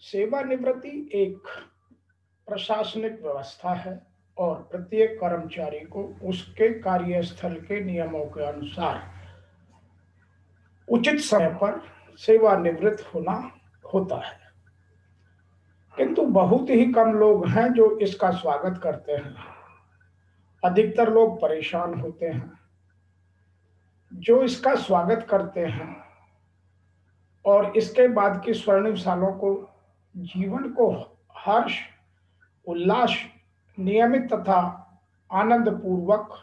सेवानिवृत्ति एक प्रशासनिक व्यवस्था है और प्रत्येक कर्मचारी को उसके कार्यस्थल के नियमों के अनुसार उचित समय पर सेवानिवृत्त होना होता है। किंतु बहुत ही कम लोग हैं जो इसका स्वागत करते हैं। अधिकतर लोग परेशान होते हैं। जो इसका स्वागत करते हैं और इसके बाद की स्वर्णिम सालों को जीवन को हर्ष उल्लास नियमित तथा आनंद पूर्वक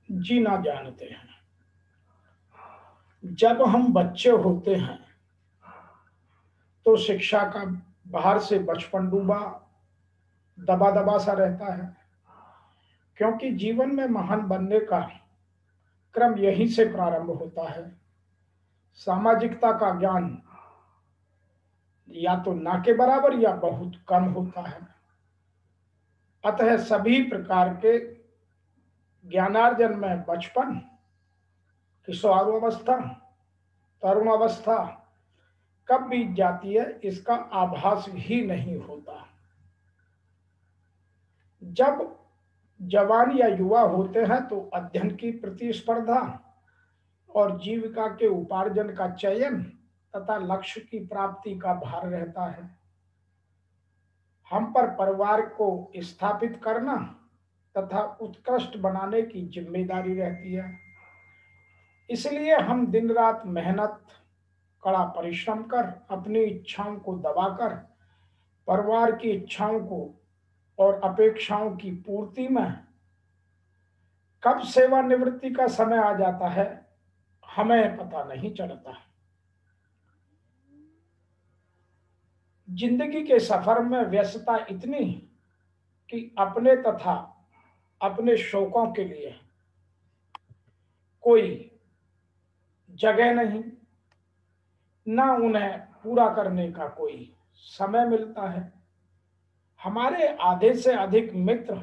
जीना जानते हैं। जब हम बच्चे होते हैं तो शिक्षा का बाहर से बचपन डूबा दबा दबा सा रहता है, क्योंकि जीवन में महान बनने का क्रम यहीं से प्रारंभ होता है। सामाजिकता का ज्ञान या तो ना के बराबर या बहुत कम होता है। अतः सभी प्रकार के ज्ञानार्जन में बचपन, किशोरावस्था, तरुणावस्था कब बीत जाती है इसका आभास ही नहीं होता। जब जवान या युवा होते हैं तो अध्ययन की प्रतिस्पर्धा और जीविका के उपार्जन का चयन तथा लक्ष्य की प्राप्ति का भार रहता है। हम पर परिवार को स्थापित करना तथा उत्कृष्ट बनाने की जिम्मेदारी रहती है। इसलिए हम दिन रात मेहनत, कड़ा परिश्रम कर अपनी इच्छाओं को दबाकर परिवार की इच्छाओं को और अपेक्षाओं की पूर्ति में कब सेवानिवृत्ति का समय आ जाता है हमें पता नहीं चलता। जिंदगी के सफर में व्यस्तता इतनी कि अपने तथा अपने शौकों के लिए कोई जगह नहीं, ना उन्हें पूरा करने का कोई समय मिलता है। हमारे आधे से अधिक मित्र,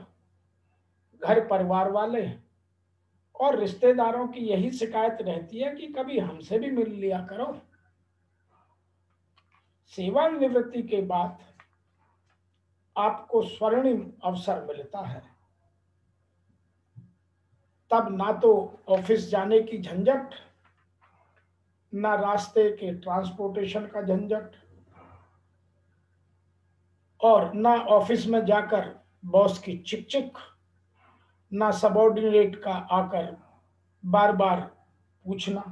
घर परिवार वाले और रिश्तेदारों की यही शिकायत रहती है कि कभी हमसे भी मिल लिया करो। सेवानिवृत्ति के बाद आपको स्वर्णिम अवसर मिलता है। तब ना तो ऑफिस जाने की झंझट, ना रास्ते के ट्रांसपोर्टेशन का झंझट, और ना ऑफिस में जाकर बॉस की चिक ना सबॉर्डिनेट का आकर बार बार पूछना।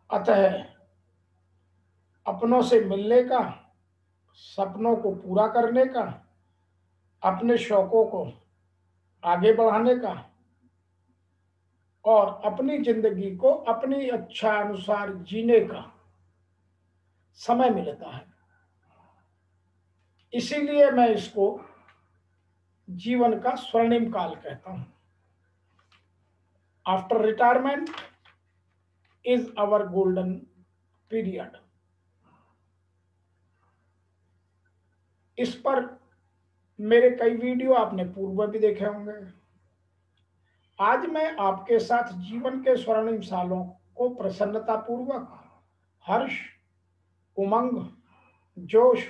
अतः अपनों से मिलने का, सपनों को पूरा करने का, अपने शौकों को आगे बढ़ाने का और अपनी जिंदगी को अपनी इच्छा अनुसार जीने का समय मिलता है। इसीलिए मैं इसको जीवन का स्वर्णिम काल कहता हूं। After retirement is our golden period. इस पर मेरे कई वीडियो आपने पूर्व भी देखे होंगे। आज मैं आपके साथ जीवन के स्वर्णिम सालों को प्रसन्नता पूर्वक, हर्ष, उमंग, जोश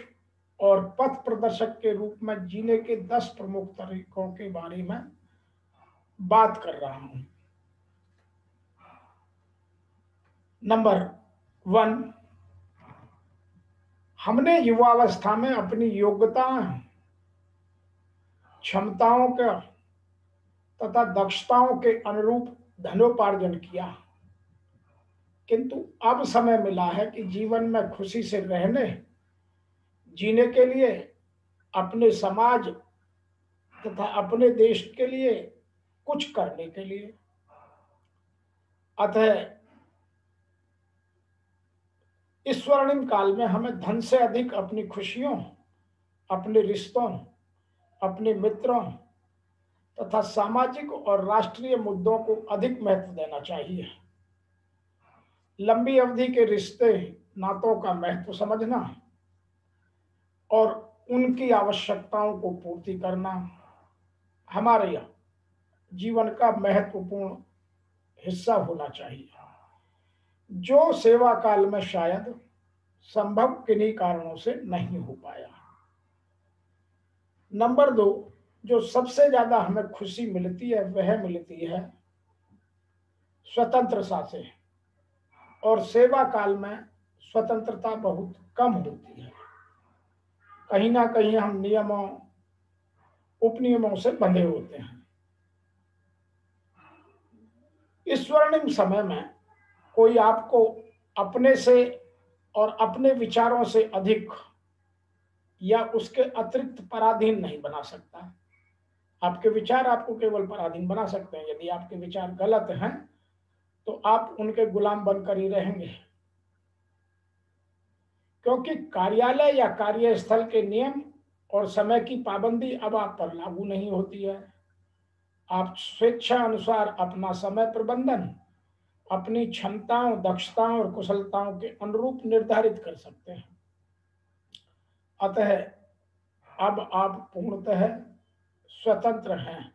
और पथ प्रदर्शक के रूप में जीने के 10 प्रमुख तरीकों के बारे में बात कर रहा हूं। नंबर 1, हमने युवावस्था में अपनी योग्यता, क्षमताओं का तथा दक्षताओं के अनुरूप धनोपार्जन किया, किंतु अब समय मिला है कि जीवन में खुशी से रहने, जीने के लिए, अपने समाज तथा अपने देश के लिए कुछ करने के लिए। अतः इस स्वर्णिम काल में हमें धन से अधिक अपनी खुशियों, अपने रिश्तों, अपने मित्रों तथा सामाजिक और राष्ट्रीय मुद्दों को अधिक महत्व देना चाहिए। लंबी अवधि के रिश्ते नातों का महत्व समझना और उनकी आवश्यकताओं को पूर्ति करना हमारे यहाँ जीवन का महत्वपूर्ण हिस्सा होना चाहिए। जो सेवा काल में शायद संभव किन्हीं कारणों से नहीं हो पाया। नंबर 2, जो सबसे ज्यादा हमें खुशी मिलती है वह मिलती है स्वतंत्रता से, और सेवा काल में स्वतंत्रता बहुत कम होती है। कहीं ना कहीं हम नियमों उपनियमों से बंधे होते हैं। इस स्वर्णिम समय में कोई आपको अपने से और अपने विचारों से अधिक या उसके अतिरिक्त पराधीन नहीं बना सकता। आपके विचार आपको केवल पराधीन बना सकते हैं। यदि आपके विचार गलत हैं तो आप उनके गुलाम बनकर ही रहेंगे, क्योंकि कार्यालय या कार्यस्थल के नियम और समय की पाबंदी अब आप पर लागू नहीं होती है। आप स्वेच्छा अनुसार अपना समय प्रबंधन अपनी क्षमताओं, दक्षताओं और कुशलताओं के अनुरूप निर्धारित कर सकते हैं। अतः अब आप पूर्णतः स्वतंत्र हैं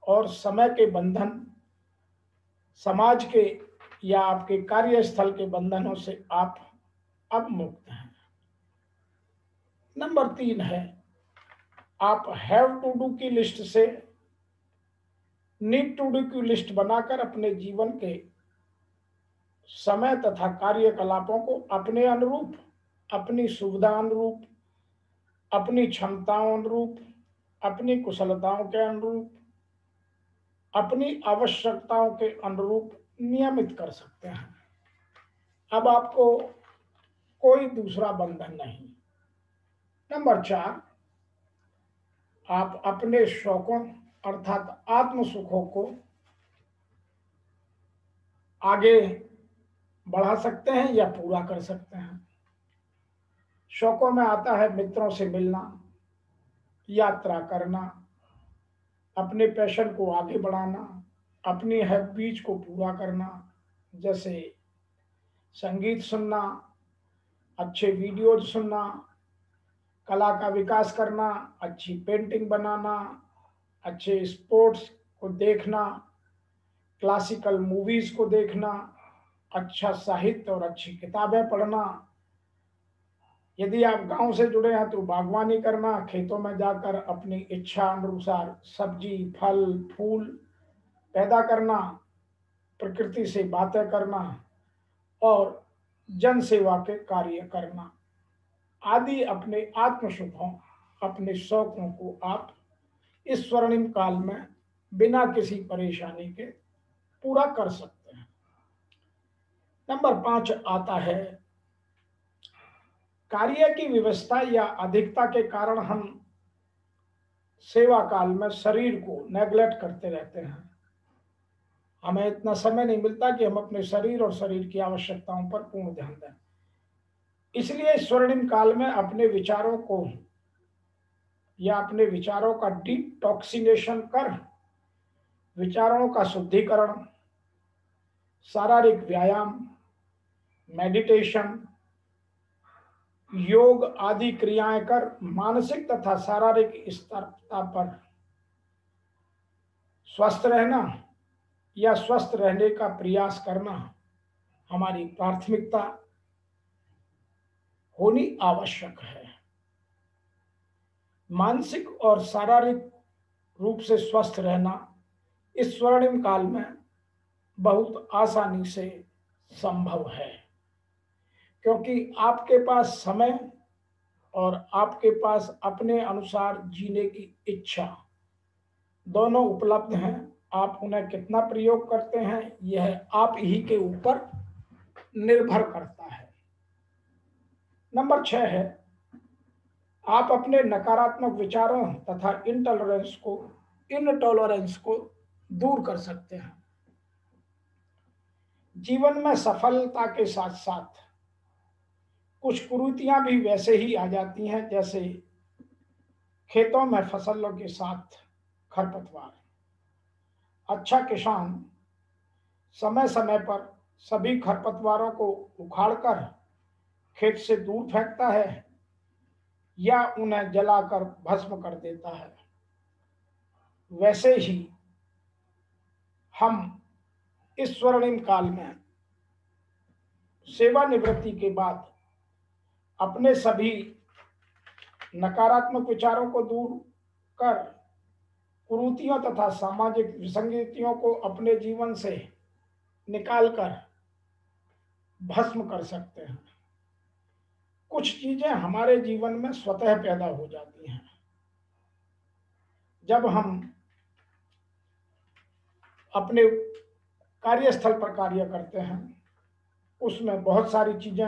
और समय के बंधन, समाज के या आपके कार्यस्थल के बंधनों से आप अब मुक्त हैं। नंबर 3 है, आप हैव टू डू की लिस्ट से नीड टू डू की लिस्ट बनाकर अपने जीवन के समय तथा कार्यकलापों को अपने अनुरूप, अपनी सुविधा अनुरूप, अपनी क्षमताओं अनुरूप, अपनी कुशलताओं के अनुरूप, अपनी आवश्यकताओं के अनुरूप नियमित कर सकते हैं। अब आपको कोई दूसरा बंधन नहीं। नंबर 4, आप अपने शौकों अर्थात आत्म सुखों को आगे बढ़ा सकते हैं या पूरा कर सकते हैं। शौकों में आता है मित्रों से मिलना, यात्रा करना, अपने पैशन को आगे बढ़ाना, अपनी हॉबीज को पूरा करना, जैसे संगीत सुनना, अच्छे वीडियोज सुनना, कला का विकास करना, अच्छी पेंटिंग बनाना, अच्छे स्पोर्ट्स को देखना, क्लासिकल मूवीज को देखना, अच्छा साहित्य और अच्छी किताबें पढ़ना। यदि आप गांव से जुड़े हैं तो बागवानी करना, खेतों में जाकर अपनी इच्छा अनुसार सब्जी, फल, फूल पैदा करना, प्रकृति से बातें करना और जन सेवा के कार्य करना आदि अपने आत्म सुखों, अपने शौकों को आप इस स्वर्णिम काल में बिना किसी परेशानी के पूरा कर सकते हैं। नंबर 5 आता है, कार्य की व्यवस्था या अधिकता के कारण हम सेवा काल में शरीर को नेग्लेक्ट करते रहते हैं। हमें इतना समय नहीं मिलता कि हम अपने शरीर और शरीर की आवश्यकताओं पर पूर्ण ध्यान दें। इसलिए स्वर्णिम काल में अपने विचारों को या अपने विचारों का डिटॉक्सिनेशन कर विचारों का शुद्धिकरण, शारीरिक व्यायाम, मेडिटेशन, योग आदि क्रियाएं कर मानसिक तथा शारीरिक स्थिरता पर स्वस्थ रहना या स्वस्थ रहने का प्रयास करना हमारी प्राथमिकता होनी आवश्यक है। मानसिक और शारीरिक रूप से स्वस्थ रहना इस स्वर्णिम काल में बहुत आसानी से संभव है, क्योंकि आपके पास समय और आपके पास अपने अनुसार जीने की इच्छा दोनों उपलब्ध हैं। आप उन्हें कितना प्रयोग करते हैं यह आप ही के ऊपर निर्भर करता है। नंबर 6 है, आप अपने नकारात्मक विचारों तथा इनटॉलरेंस को दूर कर सकते हैं। जीवन में सफलता के साथ साथ कुछ कुरीतियां भी वैसे ही आ जाती हैं, जैसे खेतों में फसलों के साथ खरपतवार। अच्छा किसान समय समय पर सभी खरपतवारों को उखाड़कर खेत से दूर फेंकता है या उन्हें जलाकर भस्म कर देता है। वैसे ही हम इस स्वर्णिम काल में सेवानिवृत्ति के बाद अपने सभी नकारात्मक विचारों को दूर कर कुरीतियों तथा सामाजिक विसंगतियों को अपने जीवन से निकालकर भस्म कर सकते हैं। कुछ चीजें हमारे जीवन में स्वतः पैदा हो जाती हैं। जब हम अपने कार्यस्थल पर कार्य करते हैं, उसमें बहुत सारी चीजें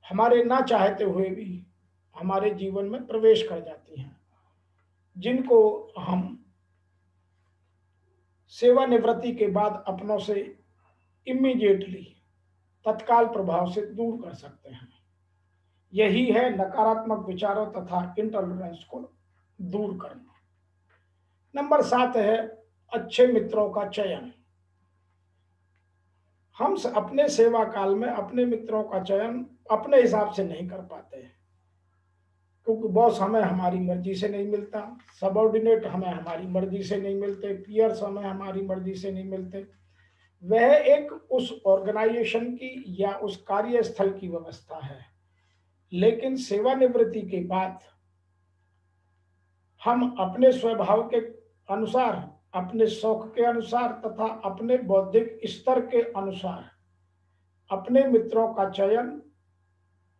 हमारे ना चाहते हुए भी हमारे जीवन में प्रवेश कर जाती हैं, जिनको हम सेवानिवृत्ति के बाद अपनों से इमीडिएटली तत्काल प्रभाव से दूर कर सकते हैं। यही है नकारात्मक विचारों तथा इंटॉलरेंस को दूर करना। नंबर 7 है अच्छे मित्रों का चयन। हम अपने सेवा काल में अपने मित्रों का चयन अपने हिसाब से नहीं कर पाते, क्योंकि बॉस हमें हमारी मर्जी से नहीं मिलता, सबऑर्डिनेट हमें हमारी मर्जी से नहीं मिलते, पीयर्स हमें हमारी मर्जी से नहीं मिलते। वह एक उस ऑर्गेनाइजेशन की या उस कार्यस्थल की व्यवस्था है। लेकिन सेवानिवृत्ति के बाद हम अपने स्वभाव के अनुसार, अपने शौक के अनुसार तथा अपने बौद्धिक स्तर के अनुसार अपने मित्रों का चयन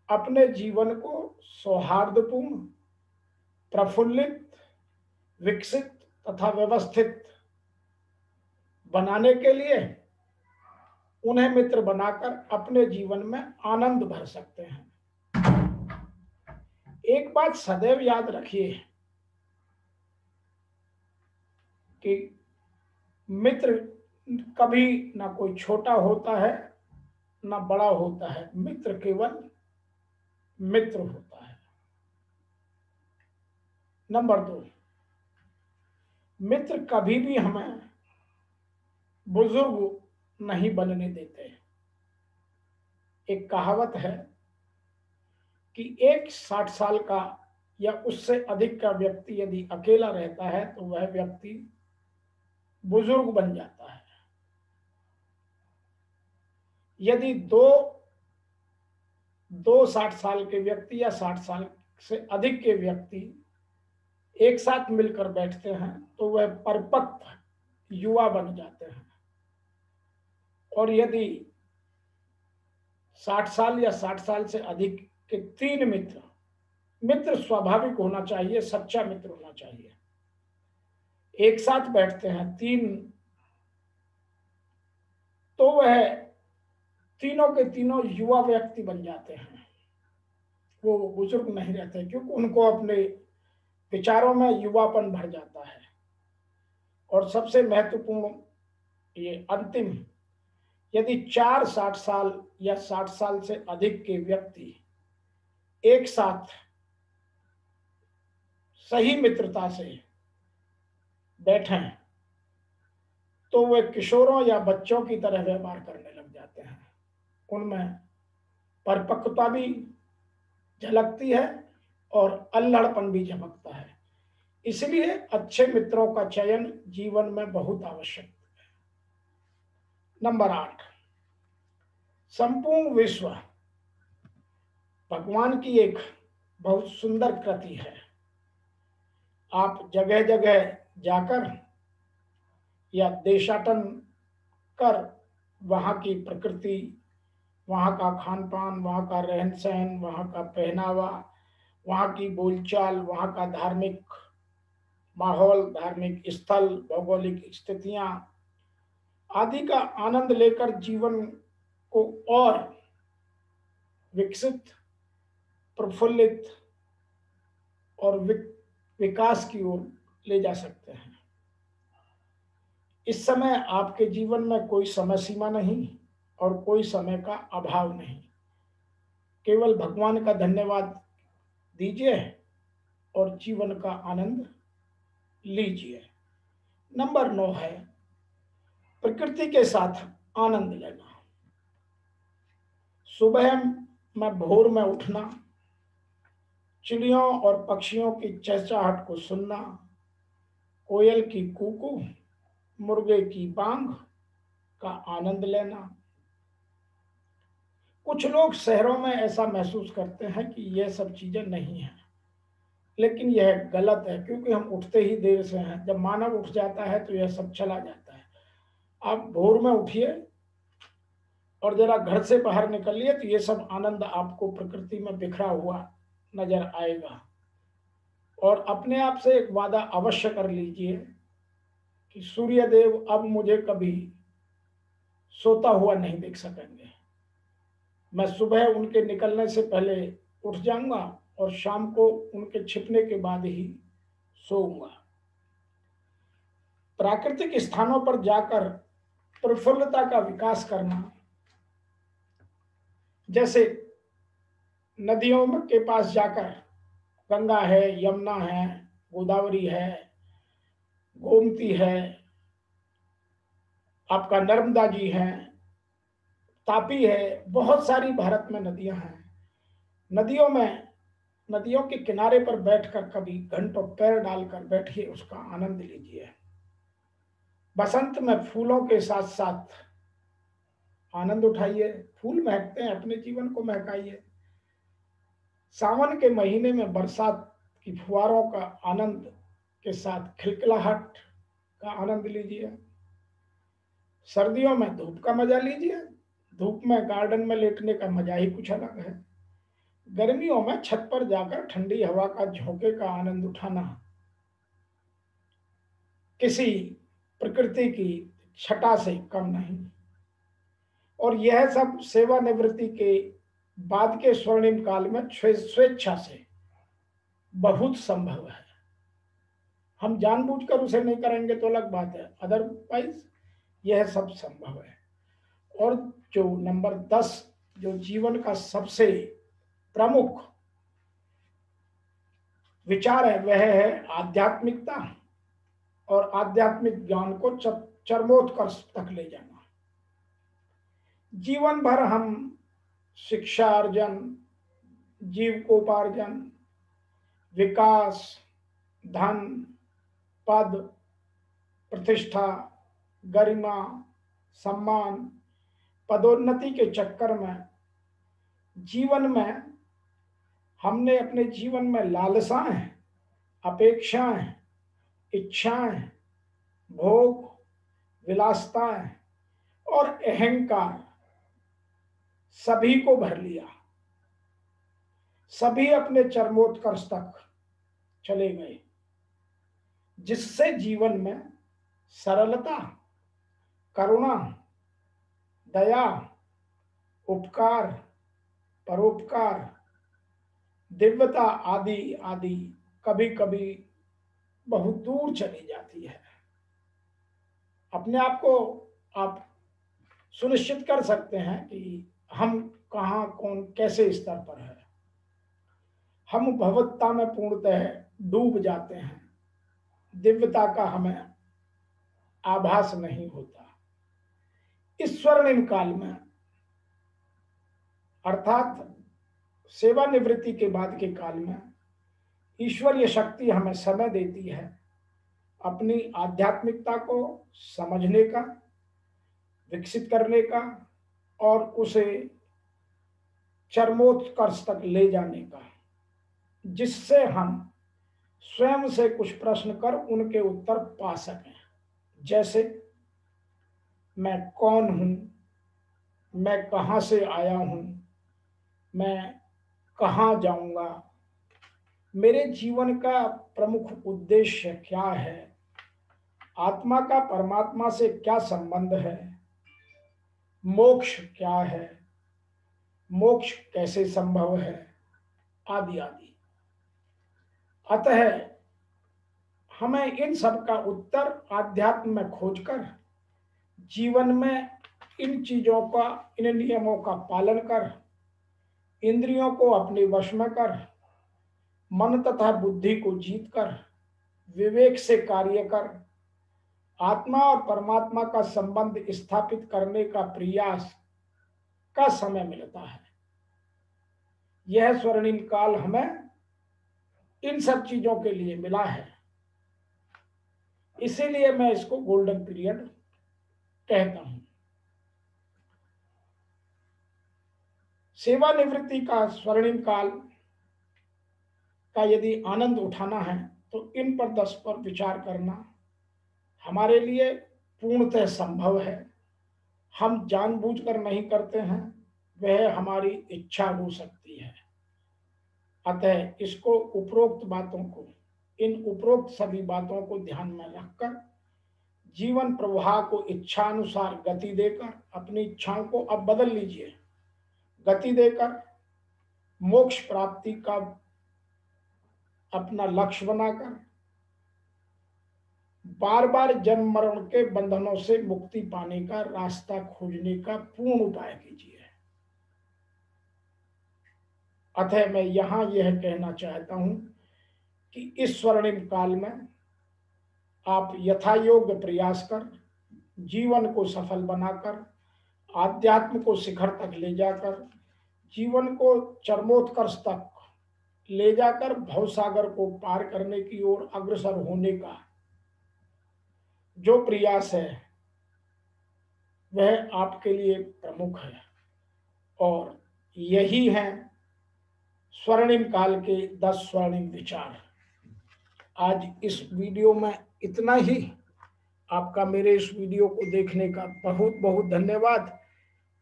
अपने जीवन को सौहार्दपूर्ण, प्रफुल्लित, विकसित तथा व्यवस्थित बनाने के लिए उन्हें मित्र बनाकर अपने जीवन में आनंद भर सकते हैं। एक बात सदैव याद रखिए कि मित्र कभी ना कोई छोटा होता है ना बड़ा होता है, मित्र केवल मित्र होता है। नंबर 2, मित्र कभी भी हमें बुजुर्ग नहीं बनने देते। एक कहावत है कि एक 60 साल का या उससे अधिक का व्यक्ति यदि अकेला रहता है तो वह व्यक्ति बुजुर्ग बन जाता है। यदि दो 60 साल के व्यक्ति या 60 साल से अधिक के व्यक्ति एक साथ मिलकर बैठते हैं तो वह परिपक्व युवा बन जाते हैं। और यदि 60 साल या 60 साल से अधिक के 3 मित्र स्वाभाविक होना चाहिए, सच्चा मित्र होना चाहिए, एक साथ बैठते हैं 3, तो वह तीनों के तीनों युवा व्यक्ति बन जाते हैं। वो बुजुर्ग नहीं रहते, क्योंकि उनको अपने विचारों में युवापन भर जाता है। और सबसे महत्वपूर्ण ये अंतिम, यदि 4 60 साल या 60 साल से अधिक के व्यक्ति एक साथ सही मित्रता से बैठें तो वे किशोरों या बच्चों की तरह व्यवहार करने लग जाते हैं। उनमें परिपक्वता भी झलकती है और अल्हड़पन भी झलकता है। इसलिए अच्छे मित्रों का चयन जीवन में बहुत आवश्यक है। नंबर 8, संपूर्ण विश्व भगवान की एक बहुत सुंदर कृति है। आप जगह जगह जाकर या देशाटन कर वहाँ की प्रकृति, वहाँ का खान पान, वहाँ का रहन सहन, वहाँ का पहनावा, वहाँ की बोलचाल, वहाँ का धार्मिक माहौल, धार्मिक स्थल, भौगोलिक स्थितियां आदि का आनंद लेकर जीवन को और विकसित, प्रफुल्लित और विकास की ओर ले जा सकते हैं। इस समय आपके जीवन में कोई समय सीमा नहीं और कोई समय का अभाव नहीं। केवल भगवान का धन्यवाद दीजिए और जीवन का आनंद लीजिए। नंबर 9 है प्रकृति के साथ आनंद लेना। सुबह में भोर में उठना, चिड़ियों और पक्षियों की चहचहाहट को सुनना, कोयल की कूकू, मुर्गे की बांग का आनंद लेना। कुछ लोग शहरों में ऐसा महसूस करते हैं कि यह सब चीजें नहीं हैं, लेकिन यह गलत है, क्योंकि हम उठते ही देर से हैं। जब मानव उठ जाता है तो यह सब चला जाता है। आप भोर में उठिए और जरा घर से बाहर निकलिए तो ये सब आनंद आपको प्रकृति में बिखरा हुआ नजर आएगा। और अपने आप से एक वादा अवश्य कर लीजिए कि सूर्य देव अब मुझे कभी सोता हुआ नहीं देख सकेंगे। मैं सुबह उनके निकलने से पहले उठ जाऊंगा और शाम को उनके छिपने के बाद ही सोऊंगा। प्राकृतिक स्थानों पर जाकर प्रफुल्लता का विकास करना, जैसे नदियों के पास जाकर, गंगा है, यमुना है, गोदावरी है, गोमती है, आपका नर्मदा जी है, तापी है, बहुत सारी भारत में नदियां हैं। नदियों के किनारे पर बैठकर कभी घंटों पैर डालकर बैठिए, उसका आनंद लीजिए। बसंत में फूलों के साथ साथ आनंद उठाइए। फूल महकते हैं, अपने जीवन को महकाइए। सावन के महीने में बरसात की फुहारों का आनंद के साथ खिलखिलाहट का आनंद लीजिए। सर्दियों में धूप का मजा लीजिए। धूप में गार्डन में लेटने का मजा ही कुछ अलग है। गर्मियों में छत पर जाकर ठंडी हवा का झोंके का आनंद उठाना किसी प्रकृति की छटा से कम नहीं। और यह सब सेवानिवृत्ति के बाद के स्वर्णिम काल में स्वेच्छा से बहुत संभव है। हम जानबूझकर उसे नहीं करेंगे तो अलग बात है, अदरवाइज यह सब संभव है। और जो नंबर 10 जो जीवन का सबसे प्रमुख विचार है वह है आध्यात्मिकता और आध्यात्मिक ज्ञान को चरमोत्कर्ष तक ले जाना। जीवन भर हम शिक्षा अर्जन, जीविकोपार्जन, विकास, धन, पद, प्रतिष्ठा, गरिमा, सम्मान, पदोन्नति के चक्कर में हमने अपने जीवन में लालसाएं, अपेक्षाएं, इच्छाएं, भोग, विलासताएं और अहंकार सभी को भर लिया। सभी अपने चरमोत्कर्ष तक चले गए, जिससे जीवन में सरलता, करुणा, दया, उपकार, परोपकार, दिव्यता आदि आदि कभी कभी बहुत दूर चली जाती है। अपने आप को आप सुनिश्चित कर सकते हैं कि हम कहाँ, कौन, कैसे स्तर पर है। हम भवत्ता में पूर्णतः डूब जाते हैं, दिव्यता का हमें आभास नहीं होता। इस स्वर्णिम काल में, अर्थात सेवानिवृत्ति के बाद के काल में, ईश्वरीय शक्ति हमें समय देती है अपनी आध्यात्मिकता को समझने का, विकसित करने का और उसे चरमोत्कर्ष तक ले जाने का, जिससे हम स्वयं से कुछ प्रश्न कर उनके उत्तर पा सकें। जैसे, मैं कौन हूं, मैं कहां से आया हूं, मैं कहां जाऊंगा, मेरे जीवन का प्रमुख उद्देश्य क्या है, आत्मा का परमात्मा से क्या संबंध है, मोक्ष क्या है, मोक्ष कैसे संभव है, आदि आदि। अतः हमें इन सब का उत्तर आध्यात्म में खोजकर जीवन में इन चीजों का, इन नियमों का पालन कर, इंद्रियों को अपने वश में कर, मन तथा बुद्धि को जीत कर, विवेक से कार्य कर, आत्मा और परमात्मा का संबंध स्थापित करने का प्रयास का समय मिलता है। यह स्वर्णिम काल हमें इन सब चीजों के लिए मिला है, इसीलिए मैं इसको गोल्डन पीरियड कहता हूं। सेवानिवृत्ति का स्वर्णिम काल का यदि आनंद उठाना है तो इन पर 10 पर विचार करना हमारे लिए पूर्णतः संभव है। हम जानबूझकर नहीं करते हैं, वह हमारी इच्छा हो सकती है। अतः इसको उपरोक्त बातों को, इन उपरोक्त सभी बातों को ध्यान में रखकर जीवन प्रवाह को इच्छा अनुसार गति देकर अपनी इच्छाओं को अब बदल लीजिए। गति देकर मोक्ष प्राप्ति का अपना लक्ष्य बनाकर बार बार जन्म मरण के बंधनों से मुक्ति पाने का रास्ता खोजने का पूर्ण उपाय कीजिए। अतः मैं यहां यह कहना चाहता हूं कि इस स्वर्णिम काल में आप यथायोग्य प्रयास कर जीवन को सफल बनाकर आध्यात्म को शिखर तक ले जाकर जीवन को चरमोत्कर्ष तक ले जाकर भवसागर को पार करने की ओर अग्रसर होने का जो प्रयास है वह आपके लिए प्रमुख है। और यही है स्वर्णिम काल के 10 स्वर्णिम विचार। आज इस वीडियो में इतना ही। आपका मेरे इस वीडियो को देखने का बहुत बहुत धन्यवाद।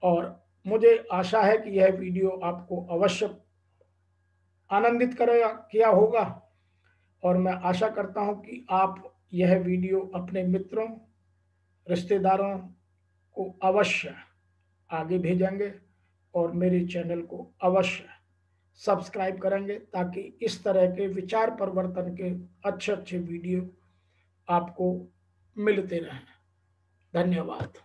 और मुझे आशा है कि यह वीडियो आपको अवश्य आनंदित करेगा किया होगा। और मैं आशा करता हूं कि आप यह वीडियो अपने मित्रों, रिश्तेदारों को अवश्य आगे भेजेंगे और मेरे चैनल को अवश्य सब्सक्राइब करेंगे, ताकि इस तरह के विचार परिवर्तन के अच्छे अच्छे वीडियो आपको मिलते रहें। धन्यवाद।